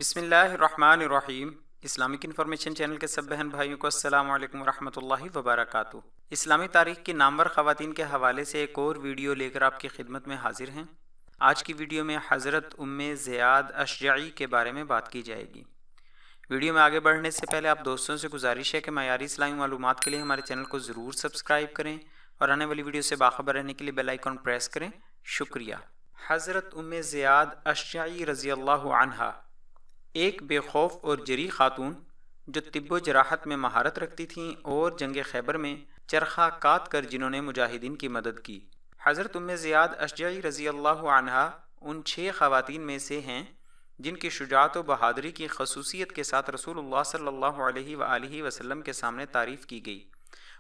بسم اللہ الرحمن الرحیم۔ اسلامک انفارمیشن چینل کے سب بہن بھائیوں کو السلام علیکم ورحمۃ اللہ وبرکاتہ۔ اسلامی تاریخ کی نامور خواتین کے حوالے سے ایک اور ویڈیو لے کر آپ کی خدمت میں حاضر ہیں۔ آج کی ویڈیو میں حضرت ام زیاد اشجعی کے بارے میں بات کی جائے گی۔ ویڈیو میں آگے بڑھنے سے پہلے آپ دوستوں سے گزارش ہے کہ معیاری اسلامی معلومات کے لیے ہمارے چینل کو ضرور سبسکرائب کریں اور آنے والی ویڈیو سے باخبر رہنے کے لیے بیل آئیکن پریس کریں۔ شکریہ۔ حضرت ام زیاد اشجعی رضی اللہ عنہا ایک بے خوف اور جری خاتون جو طب و جراحت میں مہارت رکھتی تھیں اور جنگ خیبر میں چرخہ کاٹ کر جنہوں نے مجاہدین کی مدد کی۔ حضرت ام زیاد اشجعی رضی اللہ عنہا ان 6 خواتین میں سے ہیں جن کی شجاعت و بہادری کی خصوصیت کے ساتھ رسول اللہ صلی اللہ علیہ وآلہ وسلم کے سامنے تعریف کی گئی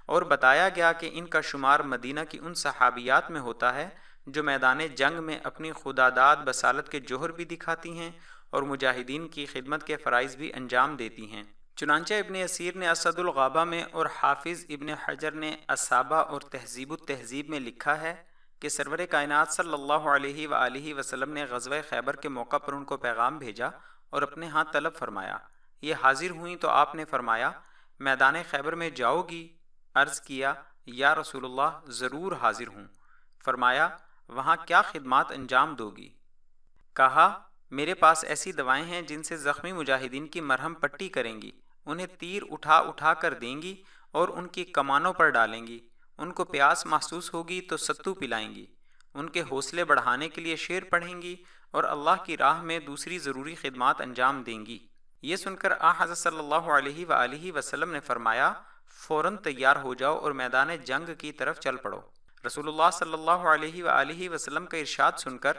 اور بتایا گیا کہ ان کا شمار مدینہ کی ان صحابیات میں ہوتا ہے جو میدان جنگ میں اپنی خداداد بصالت کے جوہر بھی دکھاتی ہیں اور مجاہدین کی خدمت کے فرائض بھی انجام دیتی ہیں۔ چنانچہ ابن اسیر نے اسد الغابہ میں اور حافظ ابن حجر نے اصابہ اور تہذیب التہذیب میں لکھا ہے کہ سرور کائنات صلی اللہ علیہ وآلہ وسلم نے غزوہ خیبر کے موقع پر ان کو پیغام بھیجا اور اپنے ہاں طلب فرمایا۔ یہ حاضر ہوئیں تو آپ نے فرمایا میدان خیبر میں جاؤ گی؟ عرض کیا یا رسول اللہ ضرور حاضر ہوں۔ فرمایا وہاں کیا خدمات انجام دو گی؟ کہا میرے پاس ایسی دوائیں ہیں جن سے زخمی مجاہدین کی مرہم پٹی کریں گی، انہیں تیر اٹھا اٹھا کر دیں گی اور ان کی کمانوں پر ڈالیں گی، ان کو پیاس محسوس ہوگی تو ستو پلائیں گی، ان کے حوصلے بڑھانے کے لیے شعر پڑھیں گی اور اللہ کی راہ میں دوسری ضروری خدمات انجام دیں گی۔ یہ سن کر حضرت صلی اللہ علیہ وآلہ وسلم نے فرمایا فوراً تیار ہو جاؤ اور میدان جنگ کی طرف چل پڑو۔ رسول اللہ صلی اللہ علیہ وآلہ وسلم کا ارشاد سن کر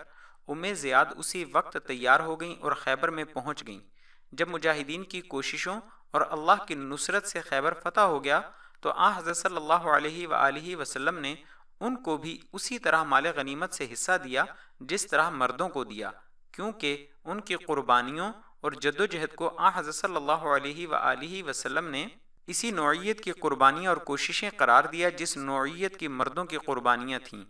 ام زیاد اسی وقت تیار ہو گئیں اور خیبر میں پہنچ گئیں۔ جب مجاہدین کی کوششوں اور اللہ کی نصرت سے خیبر فتح ہو گیا تو حضرت صلی اللہ علیہ وآلہ وسلم نے ان کو بھی اسی طرح مال غنیمت سے حصہ دیا جس طرح مردوں کو دیا، کیونکہ ان کی قربانیوں اور جد و جہد کو حضرت صلی اللہ علیہ وآلہ وسلم نے اسی نوعیت کی قربانیاں اور کوششیں قرار دیا جس نوعیت کی مردوں کی قربانیاں تھیں۔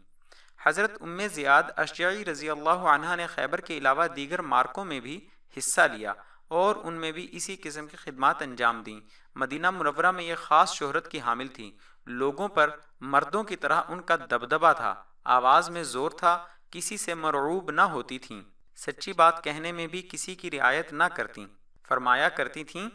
حضرت ام زیاد اشجعی رضی اللہ عنہا نے خیبر کے علاوہ دیگر مارکوں میں بھی حصہ لیا اور ان میں بھی اسی قسم کی خدمات انجام دیں۔ مدینہ منورہ میں یہ خاص شہرت کی حامل تھیں۔ لوگوں پر مردوں کی طرح ان کا دبدبہ تھا، آواز میں زور تھا، کسی سے مرعوب نہ ہوتی تھیں، سچی بات کہنے میں بھی کسی کی رعایت نہ کرتیں۔ فرمایا کرتی تھیں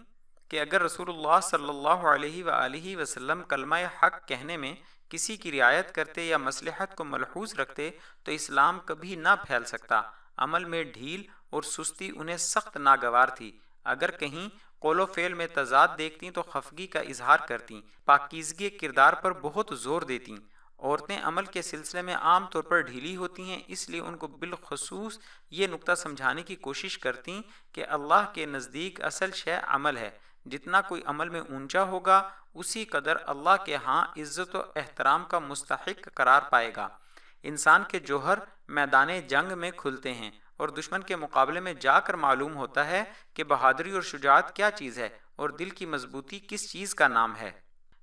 کہ اگر رسول اللہ صلی اللہ علیہ وآلہ وسلم کلمہ حق کہنے میں کسی کی رعایت کرتے یا مصلحت کو ملحوظ رکھتے تو اسلام کبھی نہ پھیل سکتا۔ عمل میں ڈھیل اور سستی انہیں سخت ناگوار تھی۔ اگر کہیں قول و فعل میں تضاد دیکھتیں تو خفگی کا اظہار کرتیں، پاکیزگی کردار پر بہت زور دیتیں۔ عورتیں عمل کے سلسلے میں عام طور پر ڈھیلی ہوتی ہیں، اس لیے ان کو بالخصوص یہ نقطہ سمجھانے کی کوشش کرتیں کہ اللہ کے نزدیک اصل شے عمل ہے، جتنا کوئی عمل میں اونچا ہوگا اسی قدر اللہ کے ہاں عزت و احترام کا مستحق قرار پائے گا۔ انسان کے جوہر میدان جنگ میں کھلتے ہیں اور دشمن کے مقابلے میں جا کر معلوم ہوتا ہے کہ بہادری اور شجاعت کیا چیز ہے اور دل کی مضبوطی کس چیز کا نام ہے۔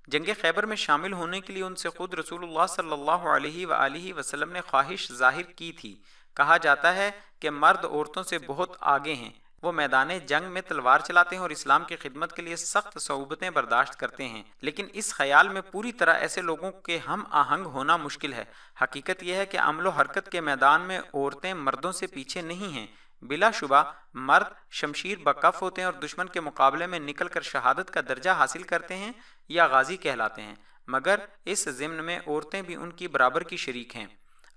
جنگ خیبر میں شامل ہونے کے لیے ان سے خود رسول اللہ صلی اللہ علیہ وآلہ وسلم نے خواہش ظاہر کی تھی۔ کہا جاتا ہے کہ مرد عورتوں سے بہت آگے ہیں، وہ میدان جنگ میں تلوار چلاتے ہیں اور اسلام کی خدمت کے لیے سخت صعوبتیں برداشت کرتے ہیں، لیکن اس خیال میں پوری طرح ایسے لوگوں کے ہم آہنگ ہونا مشکل ہے۔ حقیقت یہ ہے کہ عمل و حرکت کے میدان میں عورتیں مردوں سے پیچھے نہیں ہیں۔ بلا شبہ مرد شمشیر بکف ہوتے ہیں اور دشمن کے مقابلے میں نکل کر شہادت کا درجہ حاصل کرتے ہیں یا غازی کہلاتے ہیں، مگر اس ضمن میں عورتیں بھی ان کی برابر کی شریک ہیں۔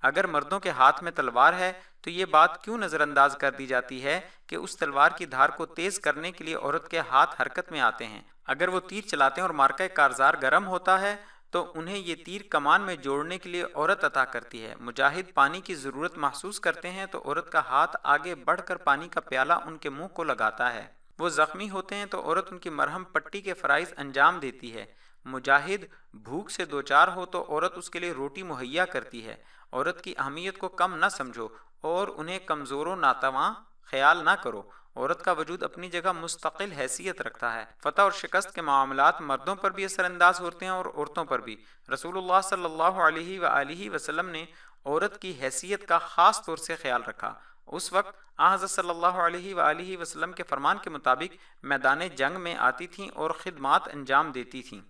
اگر مردوں کے ہاتھ میں تلوار ہے تو یہ بات کیوں نظر انداز کر دی جاتی ہے کہ اس تلوار کی دھار کو تیز کرنے کے لیے عورت کے ہاتھ حرکت میں آتے ہیں؟ اگر وہ تیر چلاتے ہیں اور مارکہ کارزار گرم ہوتا ہے تو انہیں یہ تیر کمان میں جوڑنے کے لیے عورت عطا کرتی ہے۔ مجاہد پانی کی ضرورت محسوس کرتے ہیں تو عورت کا ہاتھ آگے بڑھ کر پانی کا پیالہ ان کے منہ کو لگاتا ہے۔ وہ زخمی ہوتے ہیں تو عورت ان کی مرہم پٹی کے فرائض انجام دیتی ہے۔ مجاہد بھوک سے دوچار ہو تو عورت اس کے لیے روٹی مہیا کرتی ہے۔ عورت کی اہمیت کو کم نہ سمجھو اور انہیں کمزور و ناتواں خیال نہ کرو۔ عورت کا وجود اپنی جگہ مستقل حیثیت رکھتا ہے۔ فتح اور شکست کے معاملات مردوں پر بھی اثر انداز ہوتے ہیں اور عورتوں پر بھی۔ رسول اللہ صلی اللہ علیہ وآلہ وسلم نے عورت کی حیثیت کا خاص طور سے خیال رکھا اس وقت حضرت صلی اللہ علیہ وآلہ وسلم کے فرمان کے مطابق میدان جنگ میں آتی تھیں اور خدمات انجام دیتی تھیں۔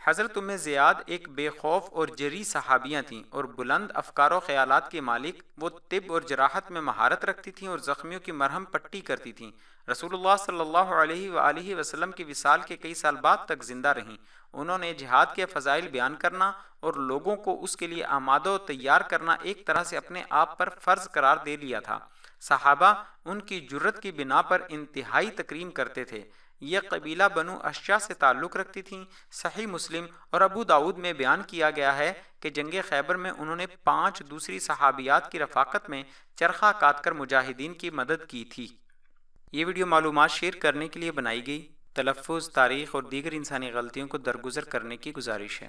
حضرت ام زیاد ایک بے خوف اور جری صحابیاں تھیں اور بلند افکار و خیالات کی مالک۔ وہ طب اور جراحت میں مہارت رکھتی تھیں اور زخمیوں کی مرہم پٹی کرتی تھیں۔ رسول اللہ صلی اللہ علیہ وآلہ وسلم کی وصال کے کئی سال بعد تک زندہ رہیں۔ انہوں نے جہاد کے فضائل بیان کرنا اور لوگوں کو اس کے لیے آمادہ و تیار کرنا ایک طرح سے اپنے آپ پر فرض قرار دے لیا تھا۔ صحابہ ان کی جرت کی بنا پر انتہائی تکریم کرتے تھے۔ یہ قبیلہ بنو اشجع سے تعلق رکھتی تھیں۔ صحیح مسلم اور ابو داؤد میں بیان کیا گیا ہے کہ جنگ خیبر میں انہوں نے 5 دوسری صحابیات کی رفاقت میں چرخہ کاٹ کر مجاہدین کی مدد کی تھی۔ یہ ویڈیو معلومات شیئر کرنے کے لیے بنائی گئی۔ تلفظ، تاریخ اور دیگر انسانی غلطیوں کو درگزر کرنے کی گزارش ہے۔